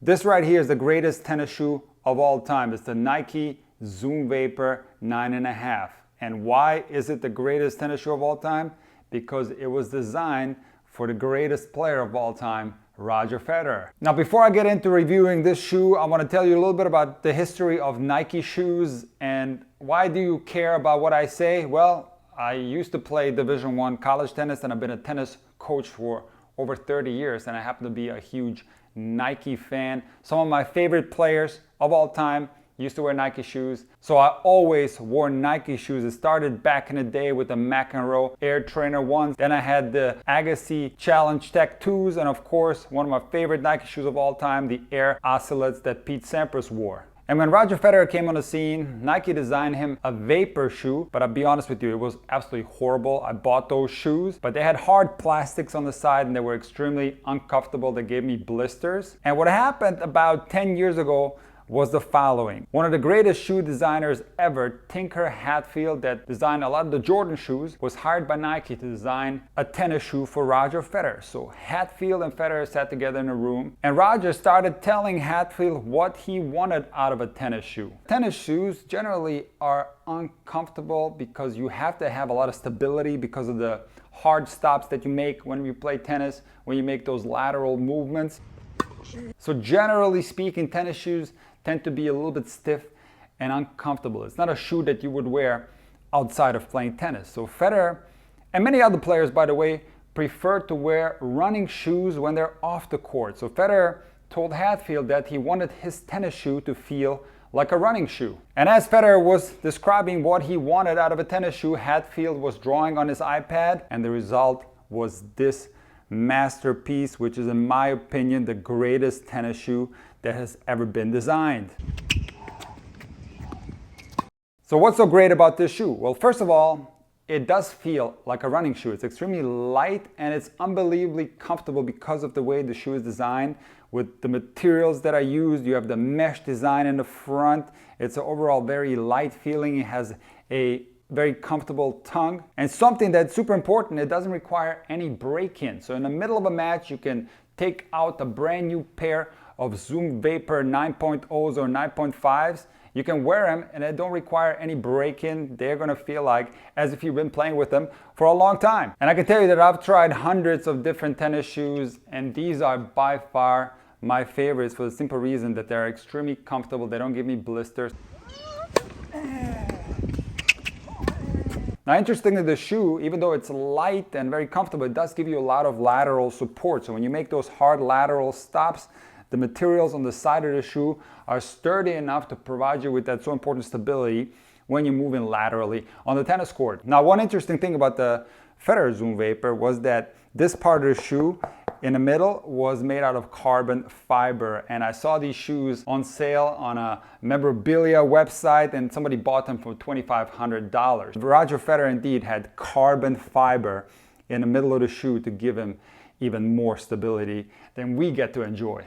This right here is the greatest tennis shoe of all time. It's the Nike Zoom Vapor 9.5. And why is it the greatest tennis shoe of all time? Because it was designed for the greatest player of all time, Roger Federer. Now, before I get into reviewing this shoe, I want to tell you a little bit about the history of Nike shoes. And why do you care about what I say? Well, I used to play Division I college tennis, and I've been a tennis coach for over 30 years, and I happen to be a huge Nike fan. Some of my favorite players of all time used to wear Nike shoes, so I always wore Nike shoes. It started back in the day with the McEnroe Air Trainer 1s. Then I had the Agassi Challenge Tech 2s, and of course, one of my favorite Nike shoes of all time, the Air Oscillates that Pete Sampras wore. And when Roger Federer came on the scene, Nike designed him a Vapor shoe, but I'll be honest with you, it was absolutely horrible. I bought those shoes, but they had hard plastics on the side and they were extremely uncomfortable. They gave me blisters. And what happened about 10 years ago was the following. One of the greatest shoe designers ever, Tinker Hatfield, that designed a lot of the Jordan shoes, was hired by Nike to design a tennis shoe for Roger Federer. So Hatfield and Federer sat together in a room, and Roger started telling Hatfield what he wanted out of a tennis shoe. Tennis shoes generally are uncomfortable because you have to have a lot of stability because of the hard stops that you make when you play tennis, when you make those lateral movements. So generally speaking, tennis shoes tend to be a little bit stiff and uncomfortable. It's not a shoe that you would wear outside of playing tennis. So Federer, and many other players, by the way, prefer to wear running shoes when they're off the court. So Federer told Hatfield that he wanted his tennis shoe to feel like a running shoe. And as Federer was describing what he wanted out of a tennis shoe, Hatfield was drawing on his iPad, and the result was this masterpiece, which is, in my opinion, the greatest tennis shoe that has ever been designed. So what's so great about this shoe? Well, first of all, it does feel like a running shoe. It's extremely light and it's unbelievably comfortable because of the way the shoe is designed. With the materials that I used, you have the mesh design in the front. It's an overall very light feeling. It has a very comfortable tongue. And something that's super important, it doesn't require any break-in. So in the middle of a match, you can take out a brand new pair of Zoom Vapor 9.0s or 9.5s. You can wear them and they don't require any break-in. They're gonna feel like as if you've been playing with them for a long time. And I can tell you that I've tried hundreds of different tennis shoes, and these are by far my favorites for the simple reason that they're extremely comfortable. They don't give me blisters. Now, interestingly, the shoe, even though it's light and very comfortable, it does give you a lot of lateral support. So when you make those hard lateral stops, the materials on the side of the shoe are sturdy enough to provide you with that so important stability when you're moving laterally on the tennis court. Now, one interesting thing about the Federer Zoom Vapor was that this part of the shoe in the middle was made out of carbon fiber, and I saw these shoes on sale on a memorabilia website, and somebody bought them for $2,500. Roger Federer indeed had carbon fiber in the middle of the shoe to give him even more stability than we get to enjoy.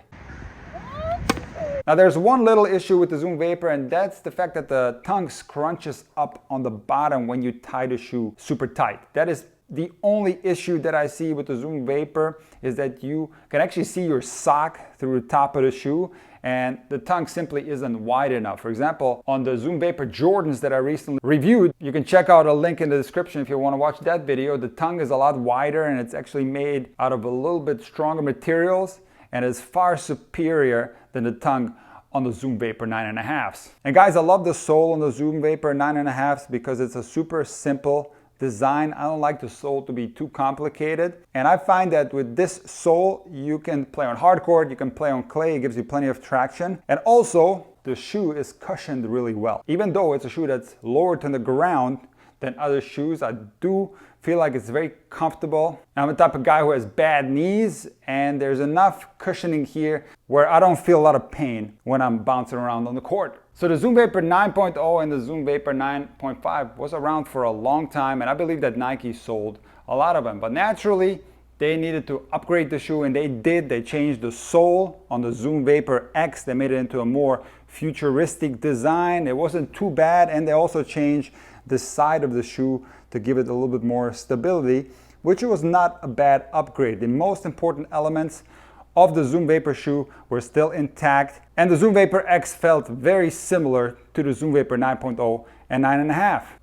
Now, there's one little issue with the Zoom Vapor, and that's the fact that the tongue scrunches up on the bottom when you tie the shoe super tight. That is the only issue that I see with the Zoom Vapor, is that you can actually see your sock through the top of the shoe, and the tongue simply isn't wide enough. For example, on the Zoom Vapor Jordans that I recently reviewed, you can check out a link in the description if you want to watch that video. The tongue is a lot wider and it's actually made out of a little bit stronger materials and is far superior than the tongue on the Zoom Vapor 9.5s. And guys, I love the sole on the Zoom Vapor 9.5s because it's a super simple design. I don't like the sole to be too complicated. And I find that with this sole, you can play on hard court, you can play on clay, it gives you plenty of traction. And also, the shoe is cushioned really well. Even though it's a shoe that's lower to the ground than other shoes, I do feel like it's very comfortable. I'm the type of guy who has bad knees, and there's enough cushioning here where I don't feel a lot of pain when I'm bouncing around on the court. So the Zoom Vapor 9.0 and the Zoom Vapor 9.5 was around for a long time, and I believe that Nike sold a lot of them. But naturally, they needed to upgrade the shoe, and they did. They changed the sole on the Zoom Vapor X. They made it into a more futuristic design. It wasn't too bad, and they also changed the side of the shoe to give it a little bit more stability, which was not a bad upgrade. The most important elements of the Zoom Vapor shoe were still intact, and the Zoom Vapor X felt very similar to the Zoom Vapor 9.0 and 9.5.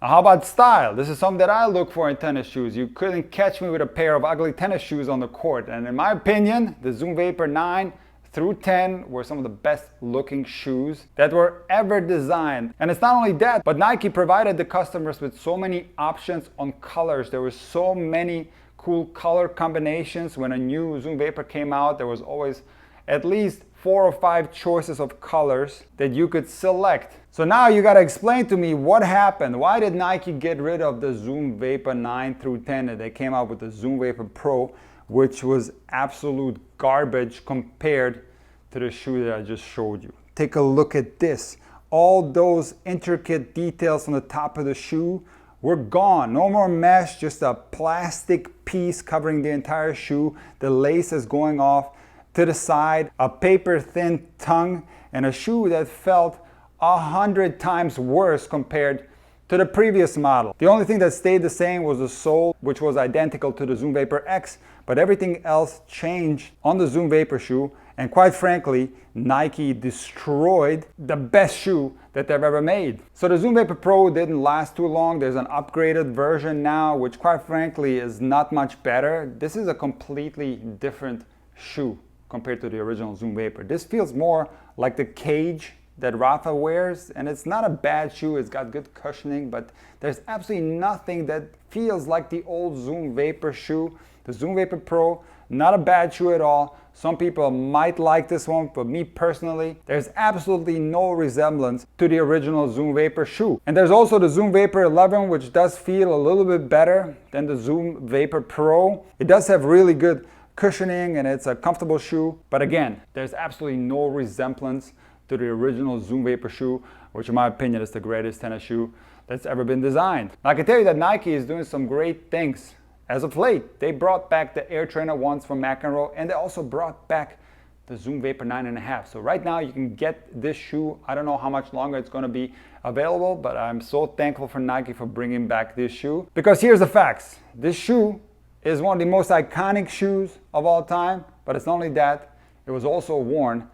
Now, how about style? This is something that I look for in tennis shoes. You couldn't catch me with a pair of ugly tennis shoes on the court, and in my opinion, the Zoom Vapor 9 through 10 were some of the best looking shoes that were ever designed. And it's not only that, but Nike provided the customers with so many options on colors. There were so many cool color combinations. When a new Zoom Vapor came out, there was always at least 4 or 5 choices of colors that you could select. So now you gotta explain to me what happened. Why did Nike get rid of the Zoom Vapor 9 through 10 and they came out with the Zoom Vapor Pro, which was absolute garbage compared to the shoe that I just showed you? Take a look at this. All those intricate details on the top of the shoe were gone. No more mesh, just a plastic piece covering the entire shoe. The lace is going off to the side, a paper thin tongue, and a shoe that felt 100 times worse compared to the previous model. The only thing that stayed the same was the sole, which was identical to the Zoom Vapor X, but everything else changed on the Zoom Vapor shoe. And quite frankly, Nike destroyed the best shoe that they've ever made. So the Zoom Vapor Pro didn't last too long. There's an upgraded version now, which quite frankly is not much better. This is a completely different shoe compared to the original Zoom Vapor. This feels more like the Cage that Rafa wears, and it's not a bad shoe. It's got good cushioning, but there's absolutely nothing that feels like the old Zoom Vapor shoe. The Zoom Vapor Pro, not a bad shoe at all. Some people might like this one, but me personally, there's absolutely no resemblance to the original Zoom Vapor shoe. And there's also the Zoom Vapor 11, which does feel a little bit better than the Zoom Vapor Pro. It does have really good cushioning and it's a comfortable shoe, but again, there's absolutely no resemblance to the original Zoom Vapor shoe, which in my opinion is the greatest tennis shoe that's ever been designed. Now, I can tell you that Nike is doing some great things as of late. They brought back the Air Trainer 1s from McEnroe, and they also brought back the Zoom Vapor 9.5. So right now you can get this shoe. I don't know how much longer it's going to be available, but I'm so thankful for Nike for bringing back this shoe. Because here's the facts. This shoe is one of the most iconic shoes of all time, but it's not only that, it was also worn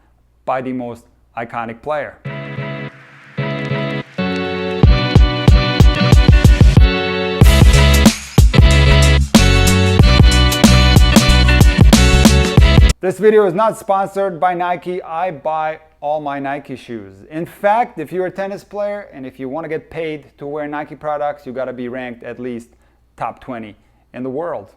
by the most iconic player. This video is not sponsored by Nike. I buy all my Nike shoes. In fact, if you're a tennis player and if you want to get paid to wear Nike products, you got to be ranked at least top 20 in the world.